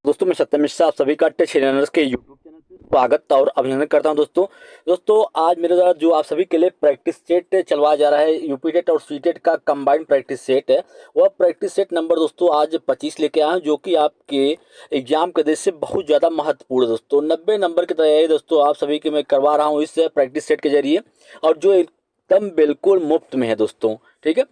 दोस्तों मैं सत्यम मिश्रा आप सभी का टेक लर्नर्स के यूट्यूब चैनल पे स्वागत और अभिनंदन करता हूं। दोस्तों आज मेरे द्वारा जो आप सभी के लिए प्रैक्टिस सेट चलवाया जा रहा है यूपी टेट और सी टेट का कंबाइंड प्रैक्टिस सेट है। वह प्रैक्टिस सेट नंबर दोस्तों आज 25 लेके आया हूं, जो कि आपके एग्जाम के दृष्टि से बहुत ज़्यादा महत्वपूर्ण है। दोस्तों 90 नंबर की तैयारी दोस्तों आप सभी के मैं करवा रहा हूँ इस प्रैक्टिस सेट के जरिए, और जो एकदम बिल्कुल मुफ्त में है दोस्तों। ठीक है,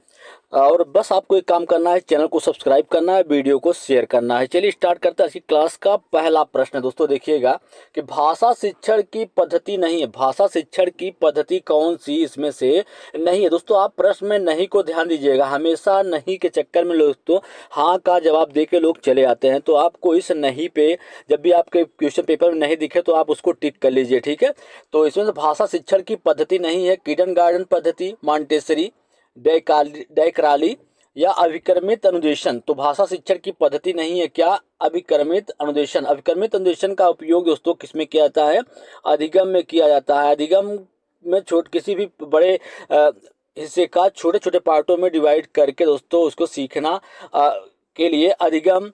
और बस आपको एक काम करना है, चैनल को सब्सक्राइब करना है, वीडियो को शेयर करना है। चलिए स्टार्ट करते हैं। आज की क्लास का पहला प्रश्न है दोस्तों, देखिएगा कि भाषा शिक्षण की पद्धति नहीं है। भाषा शिक्षण की पद्धति कौन सी इसमें से नहीं है। दोस्तों आप प्रश्न में नहीं को ध्यान दीजिएगा, हमेशा नहीं के चक्कर में दोस्तों हाँ का जवाब दे के लोग चले आते हैं। तो आपको इस नहीं पे जब भी आपके क्वेश्चन पेपर में नहीं दिखे तो आप उसको टिक कर लीजिए। ठीक है, तो इसमें से भाषा शिक्षण की पद्धति नहीं है किंडरगार्टन पद्धति, मॉन्टेसरी, डैकराली या अभिक्रमित अनुदेशन। तो भाषा शिक्षण की पद्धति नहीं है क्या? अभिक्रमित अनुदेशन। अभिक्रमित अनुदेशन का उपयोग दोस्तों किसमें किया जाता है? अधिगम में किया जाता है। अधिगम में किसी भी बड़े हिस्से का छोटे छोटे पार्टों में डिवाइड करके दोस्तों उसको सीखना के लिए अधिगम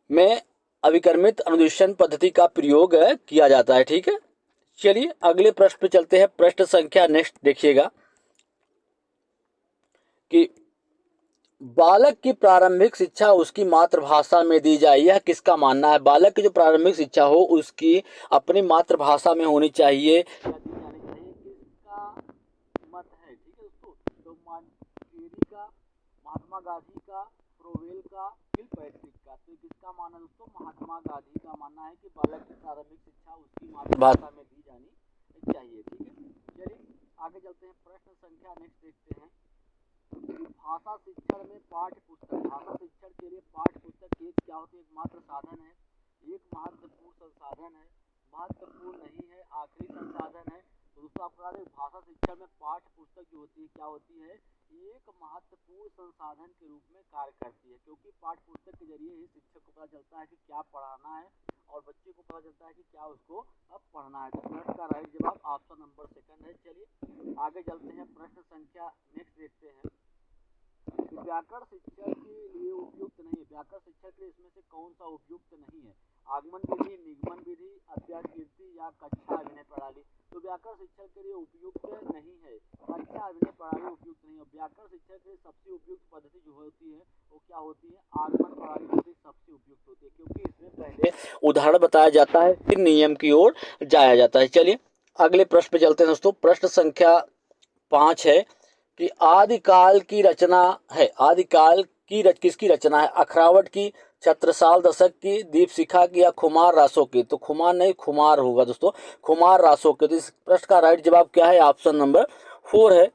में अभिक्रमित अनुदेशन पद्धति का प्रयोग किया जाता है। ठीक है, चलिए अगले प्रश्न पे चलते हैं। प्रश्न संख्या नेक्स्ट देखिएगा कि बालक की प्रारंभिक शिक्षा उसकी मातृभाषा में दी जाए, यह किसका मानना है? बालक की जो प्रारंभिक शिक्षा हो उसकी अपनी मातृभाषा में होनी चाहिए या दी जानी चाहिए, किसका मत है? ठीक है दोस्तों, तो मॉन्टेस्क्यू का, महात्मा गांधी का, फ्रोवेल का, किलपैट्रिक का। तो किसका मानना है दोस्तों? महात्मा गांधी का मानना है कि बालक की प्रारंभिक शिक्षा उसकी मातृभाषा में दी जानी चाहिए। ठीक है, चलिए आगे चलते हैं। प्रश्न संख्या नेक्स्ट देखते हैं। भाषा शिक्षण में पाठ्य पुस्तक। भाषा शिक्षण के लिए पाठ्य पुस्तक एक क्या होती है? एकमात्र साधन है, एक महत्वपूर्ण संसाधन है, महत्वपूर्ण नहीं है, आखिरी संसाधन है। तो दोस्तों आपको बता दें भाषा शिक्षण में पाठ्य पुस्तक जो होती है क्या होती है? एक महत्वपूर्ण संसाधन के रूप में कार्य करती है, क्योंकि पाठ्य पुस्तक के जरिए ही शिक्षक को पता चलता है कि क्या पढ़ाना है और बच्चे को पता चलता है कि क्या उसको अब पढ़ना है। तो प्रश्न का राइट जवाब ऑप्शन नंबर सेकंड है। चलिए आगे चलते हैं। प्रश्न संख्या नेक्स्ट देखते हैं। व्याकरण शिक्षण के लिए उपयुक्त नहीं है। व्याकरण शिक्षण के लिए इसमें से कौन सा उपयुक्त नहीं है? आगमन विधि, निगमन विधि, अव्याकृति या कक्षा अभिनय प्रणाली। तो व्याकरण शिक्षण के लिए उपयुक्त नहीं है, कक्षा अभिनय प्रणाली उपयुक्त नहीं है। व्याकरण शिक्षण के लिए सबसे उपयुक्त पद्धति जो होती है वो क्या होती है? आगमन प्रणाली पद्धति सबसे उपयुक्त होती है, क्योंकि इसमें पहले उदाहरण बताया जाता है फिर नियम की ओर जाया जाता है। चलिए अगले प्रश्न पे चलते हैं दोस्तों। प्रश्न संख्या 5 है कि आदिकाल की रचना है। आदिकाल की किसकी रचना है? अखरावट की, छत्रसाल दशक की, दीपशिखा की या खुमार रासो की। तो खुमार नहीं, खुमार होगा दोस्तों, खुमार रासो की। तो इस प्रश्न का राइट जवाब क्या है? ऑप्शन नंबर 4 है।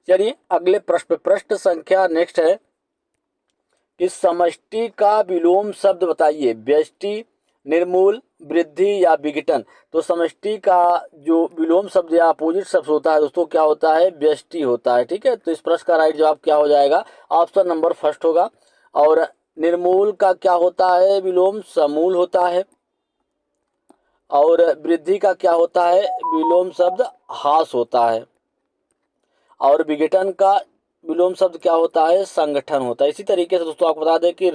चलिए अगले प्रश्न पे। प्रश्न संख्या नेक्स्ट है कि समष्टि का विलोम शब्द बताइए। व्यष्टि, निर्मूल, वृद्धि या विघटन। तो समष्टि का जो विलोम शब्द या अपोजिट शब्द होता है दोस्तों क्या होता है? व्यष्टि होता है। ठीक है, तो इस प्रश्न का राइट जवाब क्या हो जाएगा? ऑप्शन नंबर फर्स्ट होगा। और निर्मूल का क्या होता है? विलोम समूल होता है। और वृद्धि का क्या होता है? विलोम शब्द हास होता है। और विघटन का विलोम शब्द क्या होता है? संगठन होता है। इसी तरीके से दोस्तों आपको बता दें कि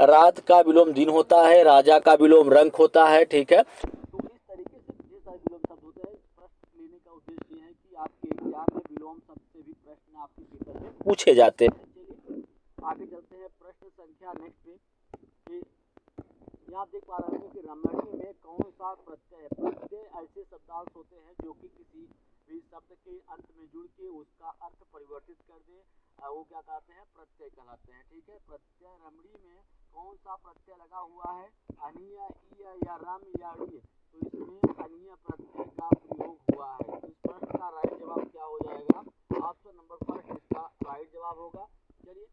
रात का विलोम दिन होता है, राजा का विलोम रंक होता है। ठीक है, तो इस तरीके से ढेर सारे विलोम शब्द होते हैं। प्रश्न लेने का उद्देश्य ये है कि आपके एग्जाम में विलोम शब्द से भी प्रश्न आपके पेपर में पूछे जाते हैं। चलिए आगे चलते हैं। प्रश्न संख्या नेक्स्ट पे यहाँ आप देख पा रहे हैं कि रमणी में कौन सा प्रत्यय है? प्रत्यय ऐसे शब्दांश होते हैं जो कि किसी भी शब्द के अंत में जुड़ के उसका अर्थ परिवर्तित कर दे, वो क्या कहते हैं? प्रत्यय कहलाते हैं। ठीक है, प्रत्यय रमणी में कौन सा प्रत्यय लगा हुआ है? अनिया, इया या रम या ड़ी। तो इसमें अनिया प्रत्यय का प्रयोग हुआ है। तो इस प्रश्न का राइट जवाब क्या हो जाएगा? ऑप्शन नंबर फर्स्ट इसका राइट जवाब होगा। चलिए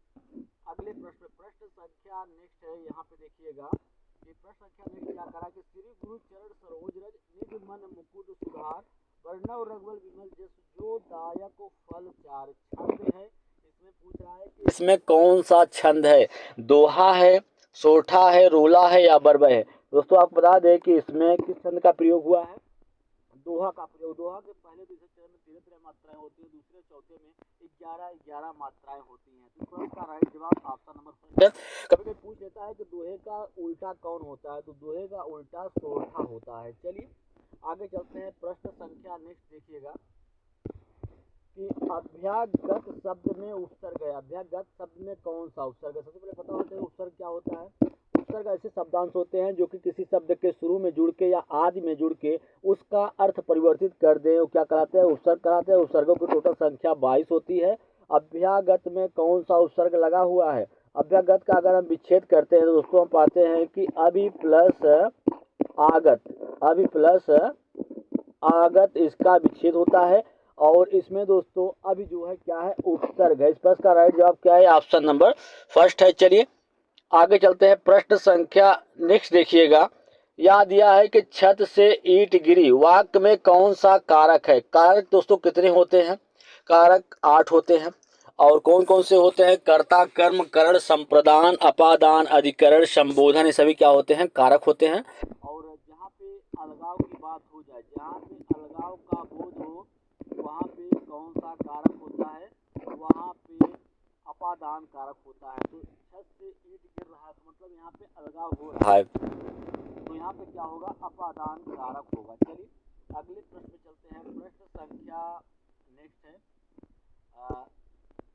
अगले प्रश्न। प्रश्न संख्या नेक्स्ट है, यहाँ पे देखिएगा कि प्रश्न संख्या नेक्स्ट क्या करा कि श्री गुरु चरण सरोज रज निज मन मुकुट सुधार वर्णव रघुवर विमल जस जो दायक फल चार। छंद है, इसमें पूछ रहा है कि इसमें कौन सा छंद है? दोहा है, सोठा है, रोला है या बरबय है। दोस्तों आपको बता दें कि इसमें किस छंद का प्रयोग हुआ है? दोहा का प्रयोग। दोहा के पहले दूसरे चरण में 13 मात्राएं होती है, दूसरे चौथे में 11 मात्राएं होती हैं। तो इसका राइट जवाब ऑप्शन नंबर फर्स्ट है। कभी कभी पूछ लेता है कि दोहे का उल्टा कौन होता है, तो दोहे का उल्टा सोरठा होता है। चलिए आगे चलते हैं, प्रश्न संख्या नेक्स्ट देखिएगा कि अभ्यागत शब्द में उपसर्ग है। अभ्यागत शब्द में कौन सा उपसर्ग है? सबसे पहले पता होता है उपसर्ग क्या होता है। उपसर्ग ऐसे शब्दांश होते हैं जो कि किसी शब्द के शुरू में जुड़ के या आदि में जुड़ के उसका अर्थ परिवर्तित कर दे, वो क्या कहलाते हैं? उपसर्ग कहलाते हैं। उपसर्गों की टोटल संख्या 22 होती है। अभ्यागत में कौन सा उपसर्ग लगा हुआ है? अभ्यागत का अगर हम विच्छेद करते हैं तो दोस्तों हम पाते हैं कि अभि प्लस आगत, अभि प्लस आगत इसका विच्छेद होता है। और इसमें दोस्तों अभी जो है क्या है? उपसर्ग है। इस प्रश्न का राइट जवाब क्या है? ऑप्शन नंबर फर्स्ट है। चलिए आगे चलते हैं, प्रश्न संख्या नेक्स्ट देखिएगा। यह दिया है कि छत से ईंट गिरी, वाक्य में कौन सा कारक है? कारक दोस्तों कितने होते हैं? कारक 8 होते हैं। और कौन कौन से होते हैं? कर्ता, कर्म, करण, संप्रदान, अपादान, अधिकरण, संबोधन, ये सभी क्या होते हैं? कारक होते हैं। और जहाँ पे अलगाव की बात हो जाए, जहाँ पे अलगाव का बोध हो, वहाँ पे कौन सा कारक होता है? वहाँ पे अपादान कारक होता है। तो छत से ईंट गिर रहा है तो मतलब यहाँ पे अलगाव हो रहा है, तो यहाँ पे क्या होगा? अपादान कारक होगा। चलिए अगले प्रश्न पे चलते हैं। प्रश्न संख्या नेक्स्ट है,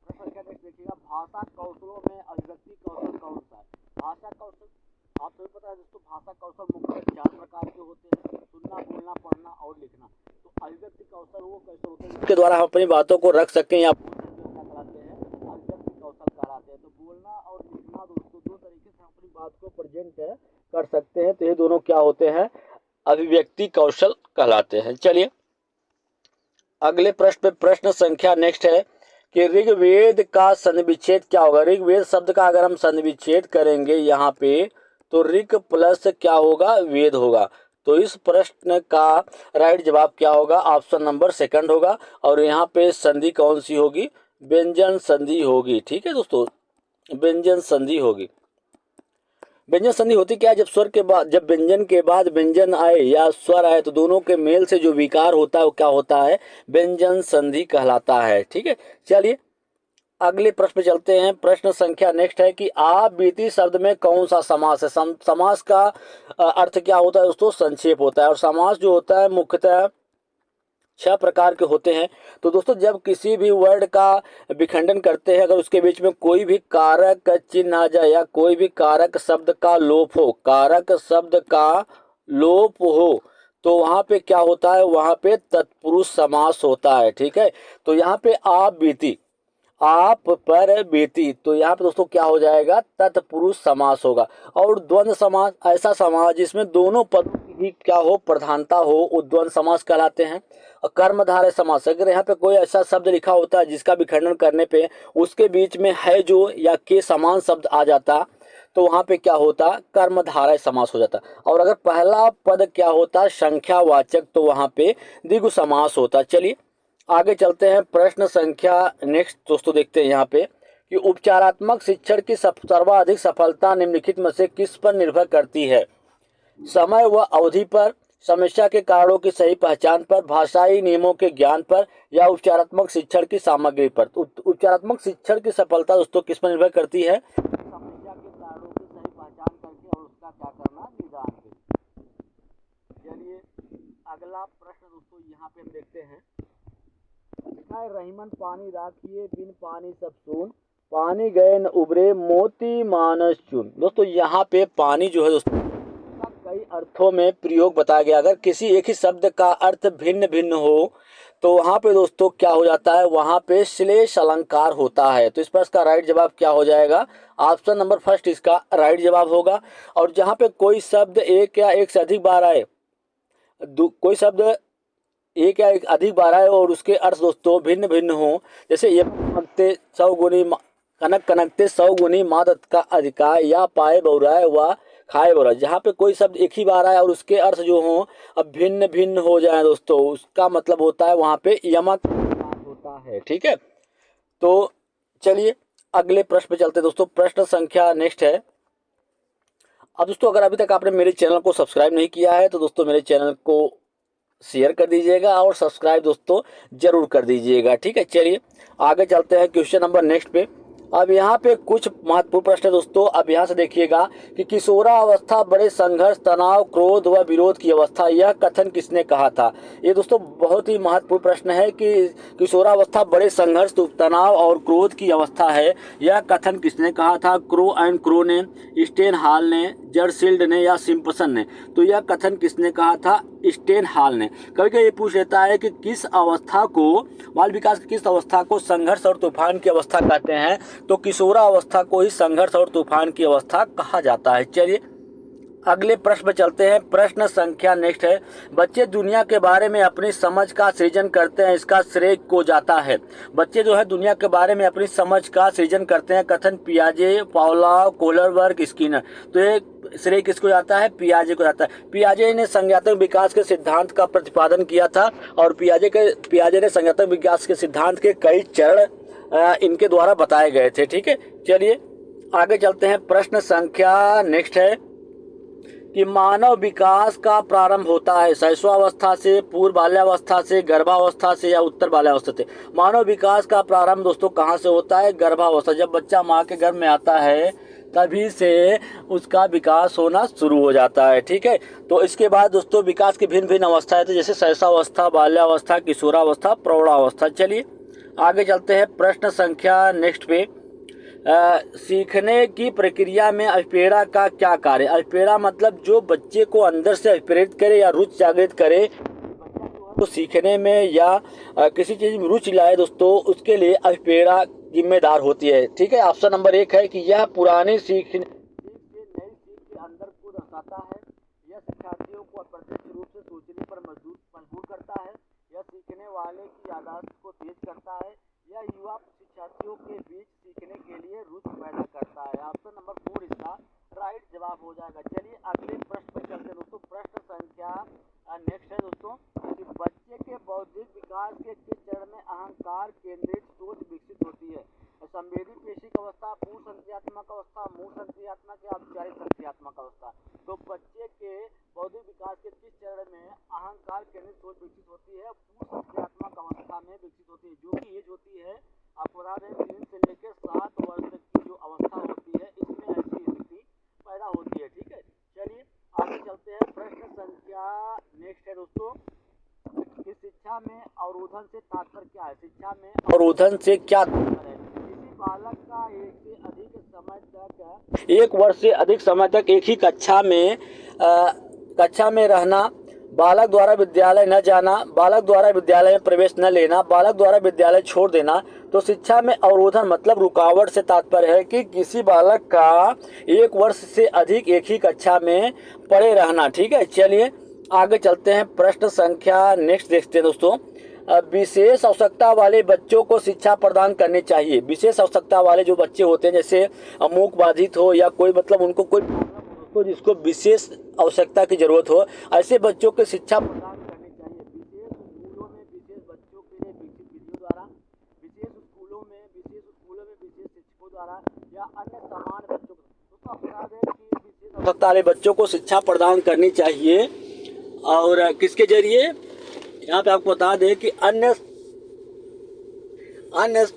प्रश्न संख्या नेक्स्ट देखिएगा। भाषा कौशलों में अभिव्यक्ति कौशल कौन सा है? भाषा कौशल आप सभी पता है दोस्तों, भाषा कौशल मुख्यतः 4 प्रकार के होते हैं: सुनना, बोलना, पढ़ना और लिखना। तो अभिव्यक्ति कौशल वो कैसे होते हैं जिसके द्वारा हम अपनी बातों को रख सकें या बोल सकें, क्या कहलाते हैं? अभिव्यक्ति कौशल कहलाते हैं। तो बोलना और लिखना दोस्तों दो तरीके से हम अपनी बात को प्रेजेंट कर सकते हैं, तो ये दोनों क्या होते हैं? अभिव्यक्ति कौशल कहलाते हैं। चलिए अगले प्रश्न पे प्रश्न संख्या नेक्स्ट है कि ऋग्वेद का संविच्छेद क्या होगा? ऋग्वेद शब्द का अगर हम संविच्छेद करेंगे यहाँ पे तो ऋग प्लस क्या होगा? वेद होगा। तो इस प्रश्न का राइट जवाब क्या होगा? ऑप्शन नंबर सेकंड होगा। और यहाँ पे संधि कौन सी होगी? व्यंजन संधि होगी। ठीक है दोस्तों, व्यंजन संधि होगी। व्यंजन संधि होती क्या है? जब स्वर के बाद, जब व्यंजन के बाद व्यंजन आए या स्वर आए तो दोनों के मेल से जो विकार होता है वो क्या होता है? व्यंजन संधि कहलाता है। ठीक है, चलिए अगले प्रश्न पे चलते हैं। प्रश्न संख्या नेक्स्ट है कि आप बीती शब्द में कौन सा समास है? समास का अर्थ क्या होता है दोस्तों? संक्षेप होता है। और समास जो होता है मुख्यतः 6 प्रकार के होते हैं। तो दोस्तों जब किसी भी वर्ड का विखंडन करते हैं, अगर उसके बीच में कोई भी कारक चिन्ह आ जाए या कोई भी कारक शब्द का लोप हो, कारक शब्द का लोप हो, तो वहाँ पे क्या होता है? वहाँ पे तत्पुरुष समास होता है। ठीक है, तो यहाँ पे आप बीती, आप पर बीती, तो यहाँ पे दोस्तों क्या हो जाएगा? तत्पुरुष समास होगा। और द्वंद्व समास ऐसा समास जिसमें दोनों पदों की क्या हो? प्रधानता हो, वो द्वंद्व समास कहलाते हैं। और कर्मधारय समास, अगर यहाँ पे कोई ऐसा शब्द लिखा होता है जिसका विखंडन करने पे उसके बीच में है जो या के समान शब्द आ जाता, तो वहाँ पे क्या होता? कर्मधारय समास हो जाता। और अगर पहला पद क्या होता? संख्यावाचक, तो वहाँ पे द्विगु समास होता। चलिए आगे चलते हैं। प्रश्न संख्या नेक्स्ट दोस्तों देखते हैं यहाँ पे कि उपचारात्मक शिक्षण की सर्वाधिक सफलता निम्नलिखित में से किस पर निर्भर करती है? समय व अवधि पर, समस्या के कारणों की सही पहचान पर, भाषाई नियमों के ज्ञान पर, या उपचारात्मक शिक्षण की सामग्री पर। तो उपचारात्मक शिक्षण की सफलता दोस्तों किस पर निर्भर करती है? समस्या के कारणों की सही पहचान करके और उसका क्या करना? निदान करके। चलिए अगला प्रश्न दोस्तों यहाँ पे हम देखते हैं। लिखा है रहीमन पानी राखिए बिन पानी सब सून, पानी गए न उबरे मोती मानस चुन। दोस्तों यहाँ पे पानी जो है दोस्तों का कई अर्थों में प्रयोग बताया गया। अगर किसी एक ही शब्द का अर्थ भिन्न भिन्न हो तो वहाँ पे दोस्तों क्या हो जाता है? वहाँ पे श्लेष अलंकार होता है। तो इस प्रश्न का राइट जवाब क्या हो जाएगा? ऑप्शन नंबर फर्स्ट इसका राइट जवाब होगा। और जहाँ पे कोई शब्द एक या एक से अधिक बार आए, कोई शब्द एक या एक अधिक बार आए और उसके अर्थ दोस्तों भिन्न भिन्न हो, जैसे ये कनकते 100 गुनी कनक कनकते 100 गुनी मादत का अधिकार, या पाए बहुराए व खाए बहुराए। जहाँ पे कोई शब्द एक ही बार आए और उसके अर्थ जो हो अब भिन्न भिन्न हो जाए दोस्तों, उसका मतलब होता है वहाँ पे यमक होता है। ठीक है, तो चलिए अगले प्रश्न पे चलते दोस्तों। प्रश्न संख्या नेक्स्ट है। अब दोस्तों अगर अभी तक आपने मेरे चैनल को सब्सक्राइब नहीं किया है तो दोस्तों मेरे चैनल को शेयर कर दीजिएगा और सब्सक्राइब दोस्तों जरूर कर दीजिएगा। ठीक है, चलिए आगे चलते हैं क्वेश्चन नंबर नेक्स्ट पे। अब यहाँ पे कुछ महत्वपूर्ण प्रश्न है दोस्तों। अब यहाँ से देखिएगा कि किशोरावस्था बड़े संघर्ष, तनाव, क्रोध व विरोध की अवस्था, यह कथन किसने कहा था। ये दोस्तों बहुत ही महत्वपूर्ण प्रश्न है कि किशोरावस्था बड़े संघर्ष, तनाव और क्रोध की अवस्था है, यह कथन किसने कहा था। क्रो एंड क्रो ने, स्टेन हॉल ने, जर्सील्ड ने या सिम्पसन ने। तो यह कथन किसने कहा था, स्टेन हॉल ने। कभी कभी ये पूछ लेता है कि किस अवस्था को, बाल विकास की किस अवस्था को संघर्ष और तूफान की अवस्था कहते हैं। तो किशोरावस्था को ही संघर्ष और तूफान की अवस्था कहा जाता है। चलिए अगले प्रश्न में चलते हैं। प्रश्न संख्या नेक्स्ट है, बच्चे दुनिया के बारे में अपनी समझ का सृजन करते हैं, इसका श्रेय को जाता है। बच्चे जो है दुनिया के बारे में अपनी समझ का सृजन करते हैं, कथन पियाजे, पावलोव, कोहलबर्ग, स्किनर। तो ये श्रेय किसको जाता है, पियाजे को जाता है। पियाजे ने संज्ञानात्मक विकास के सिद्धांत का प्रतिपादन किया था और पियाजे ने संज्ञानात्मक विकास के सिद्धांत के कई चरण इनके द्वारा बताए गए थे। ठीक है, चलिए आगे चलते हैं। प्रश्न संख्या नेक्स्ट है कि मानव विकास का प्रारंभ होता है शैशवावस्था से, पूर्व बाल्यावस्था से, गर्भावस्था से या उत्तर बाल्यावस्था से। मानव विकास का प्रारंभ दोस्तों कहाँ से होता है, गर्भावस्था। जब बच्चा माँ के गर्भ में आता है तभी से उसका विकास होना शुरू हो जाता है। ठीक है, तो इसके बाद दोस्तों विकास की भिन्न भिन्न अवस्थाएं थे, जैसे शैशवावस्था, बाल्यावस्था, किशोरावस्था, प्रौढ़ावस्था। चलिए आगे चलते हैं। प्रश्न संख्या नेक्स्ट पे, सीखने की प्रक्रिया में अभिप्रेरणा का क्या कार्य। अभिप्रेरणा मतलब जो बच्चे को अंदर से अभिप्रेरित करे या रुचि जागृत करे, तो सीखने में या किसी चीज में रुचि लाए दोस्तों, उसके लिए अभिप्रेरणा जिम्मेदार होती है। ठीक है, ऑप्शन नंबर 1 है कि यह पुरानी सीख से नई सीख के अंदर को दर्शाता है, यह शिक्षार्थियों को अप्रत्यक्ष रूप से सोचने पर मजबूर करता है, यह सीखने वाले की याददाश्त को तेज करता है, यह युवा शिक्षार्थियों के बीच सीखने के लिए रुचि पैदा करता है। ऑप्शन नंबर 4 इसका राइट जवाब हो जाएगा। चलिए अगले प्रश्न पर चलते हैं दोस्तों। प्रश्न संख्या नेक्स्ट है दोस्तों कि बच्चे के बौद्धिक विकास के किस चरण में अहंकार केंद्रित सोच विकसित होती है। संवेदी पेशिक अवस्था, पूर्ण संक्रियात्मक अवस्था, मूल संक्रियात्मक या औपचारिक संक्रियात्मक अवस्था। तो बच्चे के बौद्धिक विकास के किस चरण में अहंकार केंद्रित सोच विकसित होती है, पूर्ण संक्रियात्मक अवस्था में विकसित होती है, जो कि एज होती है आपको बता दें 3 से लेकर 7 वर्ष तक की जो अवस्था होती है, इसमें ऐसी स्थिति पैदा होती है। ठीक है, चलिए आगे चलते हैं। प्रश्न संख्या नेक्स्ट है दोस्तों कि शिक्षा में अवरोधन से तात्पर्य क्या है। शिक्षा में अवरोधन से क्या तात्पर्य है, किसी बालक का एक वर्ष से अधिक समय तक एक ही कक्षा में रहना, बालक द्वारा विद्यालय न जाना, बालक द्वारा विद्यालय में प्रवेश न लेना, बालक द्वारा विद्यालय छोड़ देना। तो शिक्षा में अवरोधन मतलब रुकावट से तात्पर्य है कि किसी बालक का 1 वर्ष से अधिक एक ही कक्षा में पढ़े रहना। ठीक है, चलिए आगे चलते हैं। प्रश्न संख्या नेक्स्ट देखते हैं दोस्तों। विशेष आवश्यकता वाले बच्चों को शिक्षा प्रदान करनी चाहिए। विशेष आवश्यकता वाले जो बच्चे होते हैं, जैसे मूक बाधित हो या कोई मतलब उनको कोई को जिसको विशेष आवश्यकता की जरूरत हो, ऐसे बच्चों को शिक्षा प्रदान करनी चाहिए। विशेष स्कूलों में विशेष बच्चों के लिए विकसित विधियों द्वारा, विशेष स्कूलों में विशेष शिक्षकों द्वारा या अन्य समान बच्चों को बता दें कि विशेष आवश्यकता वाले बच्चों को शिक्षा प्रदान करनी चाहिए। और किसके जरिए, यहाँ पे आपको बता दें कि अन्य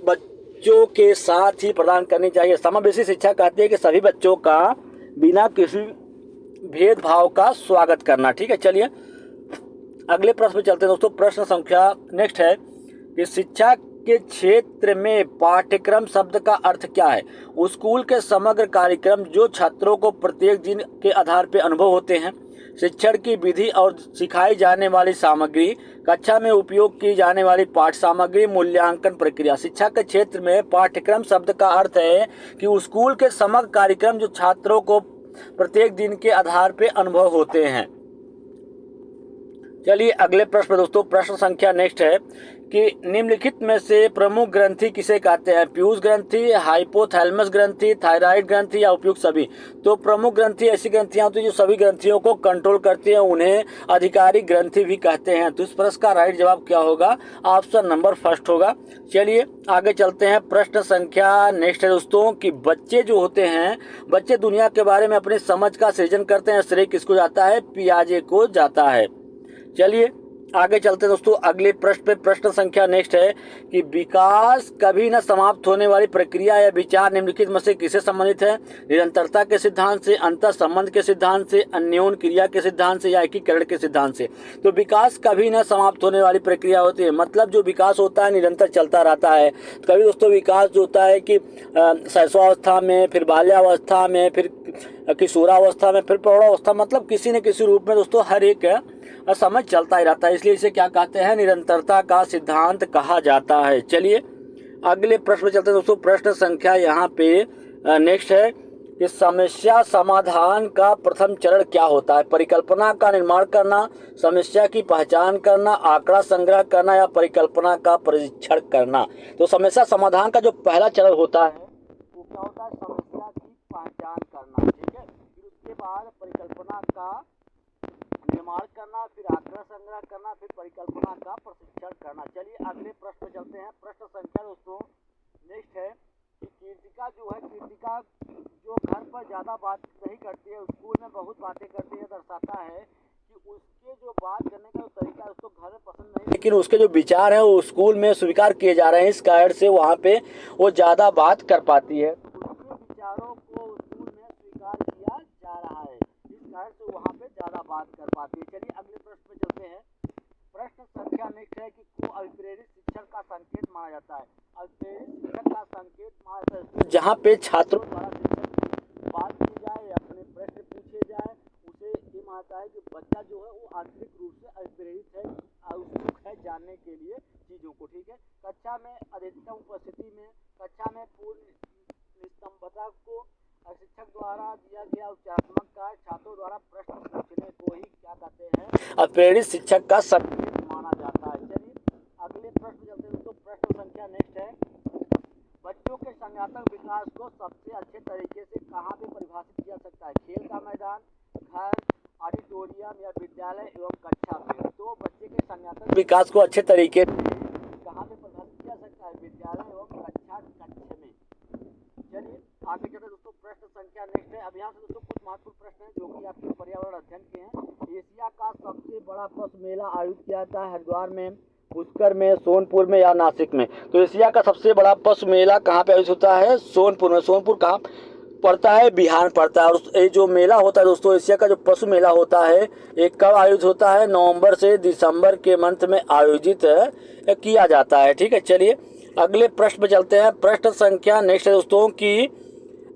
बच्चों के साथ ही प्रदान करनी चाहिए। समावेशी शिक्षा कहती है कि सभी बच्चों का बिना किसी भेदभाव का स्वागत करना। ठीक है, चलिए अगले प्रश्न पे चलते हैं दोस्तों। प्रश्न संख्या नेक्स्ट है कि शिक्षा के क्षेत्र में पाठ्यक्रम शब्द का अर्थ क्या है। स्कूल के समग्र कार्यक्रम जो छात्रों को प्रत्येक दिन के आधार पर अनुभव होते हैं, शिक्षण की विधि और सिखाई जाने वाली सामग्री, कक्षा में उपयोग की जाने वाली पाठ सामग्री, मूल्यांकन प्रक्रिया। शिक्षा के क्षेत्र में पाठ्यक्रम शब्द का अर्थ है कि स्कूल के समग्र कार्यक्रम जो छात्रों को प्रत्येक दिन के आधार पर अनुभव होते हैं। चलिए अगले प्रश्न दोस्तों। प्रश्न संख्या नेक्स्ट है कि निम्नलिखित में से प्रमुख ग्रंथि किसे कहते हैं। पीयूष ग्रंथि, हाइपोथैलेमस ग्रंथि, थायराइड ग्रंथि या उपयुक्त सभी। तो प्रमुख ग्रंथि ऐसी ग्रंथियां होती है जो सभी ग्रंथियों को कंट्रोल करती हैं, उन्हें आधिकारिक ग्रंथि भी कहते हैं। तो इस प्रश्न का राइट जवाब क्या होगा, ऑप्शन नंबर फर्स्ट होगा। चलिए आगे चलते हैं। प्रश्न संख्या नेक्स्ट है दोस्तों कि बच्चे जो होते हैं, बच्चे दुनिया के बारे में अपनी समझ का सृजन करते हैं, श्रेय किसको जाता है, पियाजे को जाता है। चलिए आगे चलते हैं दोस्तों अगले प्रश्न पे। प्रश्न संख्या नेक्स्ट है कि विकास कभी न समाप्त होने वाली प्रक्रिया या विचार निम्नलिखित में से किससे संबंधित है? निरंतरता के सिद्धांत से, अंतर संबंध के सिद्धांत से, अन्योन क्रिया के सिद्धांत से या एकीकरण के सिद्धांत से? तो विकास कभी न समाप्त होने वाली प्रक्रिया होती है, मतलब जो विकास होता है निरंतर चलता रहता है। कभी दोस्तों विकास जो होता है कि शैशवावस्था में, फिर बाल्यावस्था में, फिर किशोरावस्था में, फिर प्रौढ़ावस्था, मतलब किसी न किसी रूप में दोस्तों हर एक समय चलता ही रहता है, इसलिए इसे क्या कहते हैं? निरंतरता का सिद्धांत कहा जाता है। चलिए अगले प्रश्न पे चलते हैं दोस्तों। प्रश्न संख्या यहाँ पे नेक्स्ट है कि समस्या समाधान का प्रथम चरण क्या होता है? परिकल्पना का निर्माण करना, समस्या की पहचान करना, आंकड़ा संग्रह करना या परिकल्पना का परीक्षण करना? तो समस्या समाधान का जो पहला चरण होता है वो क्या होता है? समस्या की पहचान करना, ठीक है। फिर उसके बाद परिकल्पना का निर्माण करना, फिर आंकड़ा संग्रह करना, फिर परिकल्पना का प्रशिक्षण करना। चलिए अगले प्रश्न पे चलते हैं। प्रश्न संख्या दोस्तों नेक्स्ट है कि कीर्तिका जो है, कीर्तिका जो घर पर ज़्यादा बात नहीं करती है, स्कूल में बहुत बातें करती है, दर्शाता है कि उसके जो बात करने का जो तरीका है उसको घर में पसंद नहीं, लेकिन उसके जो विचार हैं वो स्कूल में स्वीकार किए जा रहे हैं, इस कारण से वहाँ पे वो ज़्यादा बात कर पाती है। उसके विचारों को स्कूल में स्वीकार किया जा रहा है, इस कारण से वहाँ पे ज़्यादा बात कर पाती है। चलिए अगले प्रश्न पे चलते हैं। प्रश्न संख्या नेक्स्ट है कि को अभिप्रेरित शिक्षण का संकेत माना जाता है। अभिप्रेरित शिक्षण का संकेत माना जाता है जहाँ पे छात्रों द्वारा शिक्षक की बात की जाए, अपने प्रश्न पूछे जाए, उसे ये मानता है कि बच्चा जो है वो आंतरिक रूप से अभिप्रेरित है, उत्सुक है जानने के लिए चीज़ों को, ठीक है। कक्षा में अधिकतम उपस्थिति में, कक्षा में पूर्ण निस्तंभता को शिक्षक द्वारा दिया गया उपचारात्मक कार्य, छात्रों द्वारा प्रश्न पूछने को ही क्या कहते हैं? अप्रेरित शिक्षक का संकेत माना जाता है। चलिए अगले प्रश्न चलते हैं दोस्तों। प्रश्न संख्या नेक्स्ट है, बच्चों के संज्ञानात्मक विकास को सबसे अच्छे तरीके से कहाँ पे परिभाषित किया सकता है? खेल का मैदान, घर, ऑडिटोरियम या विद्यालय एवं कक्षा में? तो बच्चे के संज्ञानात्मक विकास को अच्छे तरीके से कहाँ पे परिभाषित किया सकता है? विद्यालय एवं कक्षा कक्ष में। चलिए आगे चलते दोस्तों। प्रश्न संख्या नेक्स्ट है। अब यहाँ से दोस्तों कुछ महत्वपूर्ण प्रश्न हैं जो कि आपके पर्यावरण अध्ययन के हैं। एशिया का सबसे बड़ा पशु मेला आयोजित किया जाता है हरिद्वार में, पुष्कर में, सोनपुर में या नासिक में? तो एशिया का सबसे बड़ा पशु मेला कहाँ पे आयोजित होता है? सोनपुर में। सोनपुर कहाँ पड़ता है? बिहार में पड़ता है। और ये जो मेला होता है दोस्तों, एशिया का जो पशु मेला होता है, ये कब आयोजित होता है? नवंबर से दिसंबर के मंथ में आयोजित किया जाता है, ठीक है। चलिए अगले प्रश्न पे चलते हैं। प्रश्न संख्या नेक्स्ट है दोस्तों कि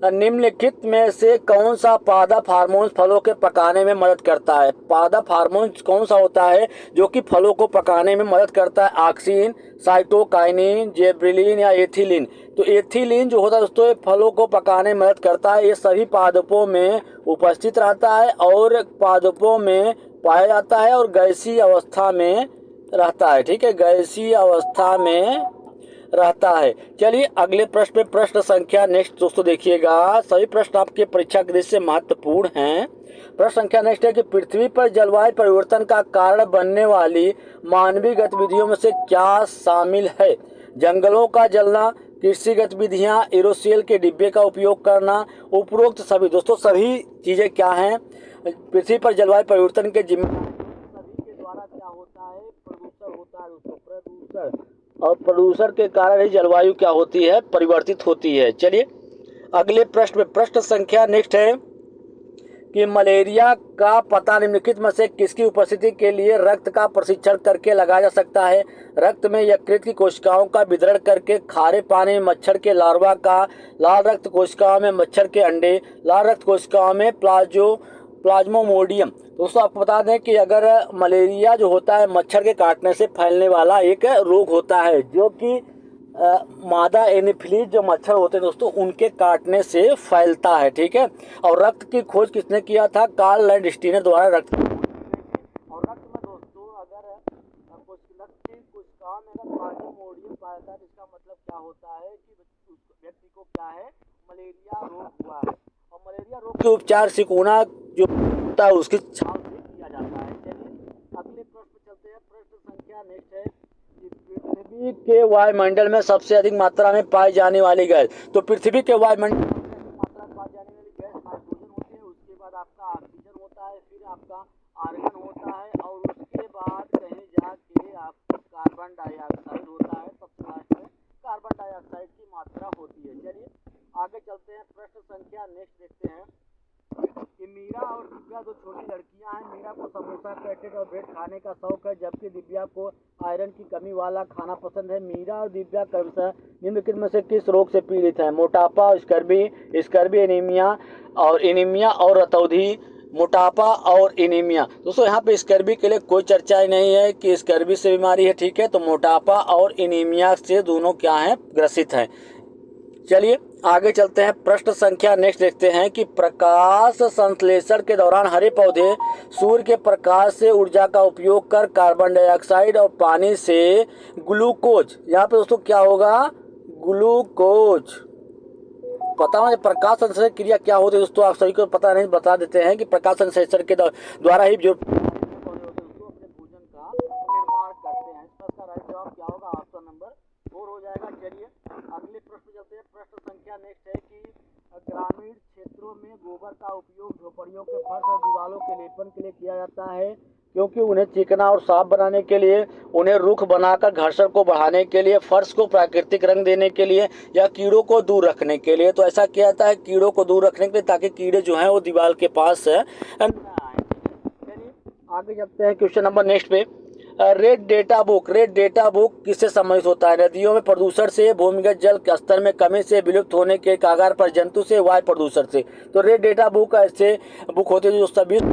निम्नलिखित में से कौन सा पादप हार्मोन फलों के पकाने में मदद करता है? पादप हार्मोन कौन सा होता है जो कि फलों को पकाने में मदद करता है? ऑक्सिन, साइटोकाइनिन, जेब्रिलिन या एथिलीन? तो एथिलीन जो होता है दोस्तों ये फलों को पकाने में मदद करता है। ये सभी पादपों में उपस्थित रहता है और पादपों में पाया जाता है और गैसीय अवस्था में रहता है, ठीक है, गैसीय अवस्था में रहता है। चलिए अगले प्रश्न पे। प्रश्न संख्या नेक्स्ट दोस्तों देखिएगा, सभी प्रश्न आपके परीक्षा के दृष्टि से महत्वपूर्ण हैं। प्रश्न संख्या नेक्स्ट है कि पृथ्वी पर जलवायु परिवर्तन का कारण बनने वाली मानवीय गतिविधियों में से क्या शामिल है? जंगलों का जलना, कृषि गतिविधियां, एरोसोल के डिब्बे का उपयोग करना, उपरोक्त सभी दोस्तों सभी चीजें क्या हैं? पृथ्वी पर जलवायु परिवर्तन के जिम्मेदार सभी के द्वारा क्या होता है? प्रदूषण होता है दोस्तों, प्रदूषण। और प्रदूषण के कारण ही जलवायु क्या होती है? परिवर्तित होती है। चलिए अगले प्रश्न में। प्रश्न संख्या नेक्स्ट है कि मलेरिया का पता निम्नलिखित में से किसकी उपस्थिति के लिए रक्त का परीक्षण करके लगाया जा सकता है? रक्त में यकृत की कोशिकाओं का वितरण करके, खारे पानी में मच्छर के लार्वा का, लाल रक्त कोशिकाओं में मच्छर के अंडे, लाल रक्त कोशिकाओं में प्लाज्मोडियम। दोस्तों आपको बता दें कि अगर मलेरिया जो होता है मच्छर के काटने से फैलने वाला एक रोग होता है, जो कि मादा एनोफिलीज जो मच्छर होते हैं दोस्तों उनके काटने से फैलता है, ठीक है। और रक्त की खोज किसने किया था? कार्ल लैंडस्टीनर द्वारा रक्त की खोज की गई थी। और रक्त में दोस्तों अगर रक्त की कोशिकाओं में अगर प्लाज्मोडियम पाया जाता है तो इसका मतलब क्या होता है कि उस व्यक्ति को क्या है? मलेरिया रोग हुआ है। और मलेरिया रोग के उपचार सिकुड़ा जो होता है उसकी छाल से किया जाता है। चलिए अगले प्रश्न चलते हैं। प्रश्न संख्या नेक्स्ट है कि पृथ्वी के वायुमंडल में सबसे अधिक मात्रा में पाई जाने वाली गैस। तो पृथ्वी के वायुमंडल में सबसे अधिक मात्रा में पाई जाने वाली गैस नाइट्रोजन होती है, उसके बाद आपका ऑक्सीजन होता है, फिर आपका आर्गन होता है और उसके बाद कहीं जाके संख्या नेक्स्ट देखते हैं कि मीरा और दिव्या दो छोटी लड़कियां हैं। मीरा को समोसा, कटलेट और ब्रेड खाने का शौक है, जबकि दिव्या को आयरन की कमी वाला खाना पसंद है। मीरा और दिव्या क्रमशः निम्नलिखित में से किस रोग से पीड़ित हैं? मोटापा, स्कर्वी, एनीमिया और रतौंधी। मोटापा और एनीमिया। दोस्तों यहाँ पे स्कर्वी के लिए कोई चर्चा ही नहीं है कि स्कर्वी से बीमारी है, ठीक है। तो मोटापा और एनीमिया से दोनों क्या हैं? ग्रसित हैं। चलिए आगे चलते हैं। प्रश्न संख्या नेक्स्ट देखते हैं कि प्रकाश संश्लेषण के दौरान हरे पौधे सूर्य के प्रकाश से ऊर्जा का उपयोग कर कार्बन डाइऑक्साइड और पानी से ग्लूकोज, यहाँ पे दोस्तों क्या होगा? ग्लूकोज। पता है प्रकाश संश्लेषण क्रिया क्या होती है दोस्तों? आप सभी को पता नहीं, बता देते हैं कि प्रकाश संश्लेषण के द्वारा ही जो अपने भोजन का निर्माण करते हैं। इसका राइट जवाब क्या होगा? ऑप्शन नंबर 4 हो जाएगा। चलिए अगले प्रश्न चलते हैं। प्रश्न संख्या नेक्स्ट है कि ग्रामीण क्षेत्रों में गोबर का उपयोग झोपड़ियों के फर्श और दीवारों के लेपन के लिए किया जाता है, क्योंकि उन्हें चिकना और साफ बनाने के लिए, उन्हें रुख बनाकर घर्षण को बढ़ाने के लिए, फर्श को प्राकृतिक रंग देने के लिए या कीड़ों को दूर रखने के लिए। तो ऐसा किया जाता है कीड़ों को दूर रखने के लिए, ताकि कीड़े जो हैं वो दीवार के पास न आए। चलिए आगे चलते हैं क्वेश्चन नंबर नेक्स्ट पे। रेड डेटा बुक किससे संबंधित होता है? नदियों में प्रदूषण से, भूमिगत जल के स्तर में कमी से, विलुप्त होने के कगार पर जंतु से, वायु प्रदूषण से। तो रेड डेटा बुक ऐसे बुक होते हैं जो सभी ऐसे जीव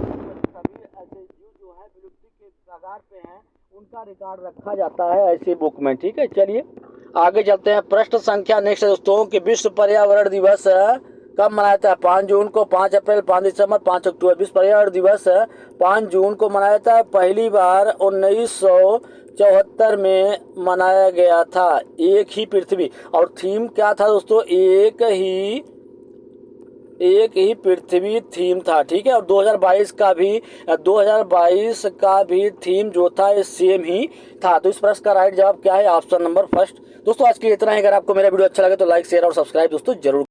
जो है विलुप्ति के कगार पे हैं, उनका रिकॉर्ड रखा जाता है ऐसी बुक में, ठीक है। चलिए आगे चलते हैं। प्रश्न संख्या नेक्स्ट है दोस्तों कि विश्व पर्यावरण दिवस कब मनाया जाता है? 5 जून को, 5 अप्रैल, 5 दिसंबर, 5 अक्टूबर। विश्व पर्यावरण दिवस 5 जून को मनाया जाता है। पहली बार 1974 में मनाया गया था। एक ही पृथ्वी, और थीम क्या था दोस्तों? एक ही पृथ्वी थीम था, ठीक है। और 2022 का भी थीम जो था ये सेम ही था। तो इस प्रश्न का राइट जवाब क्या है? Option number first. दोस्तों आज के लिए इतना ही। अगर आपको मेरा वीडियो अच्छा लगे तो लाइक, शेयर और सब्सक्राइब दोस्तों जरूर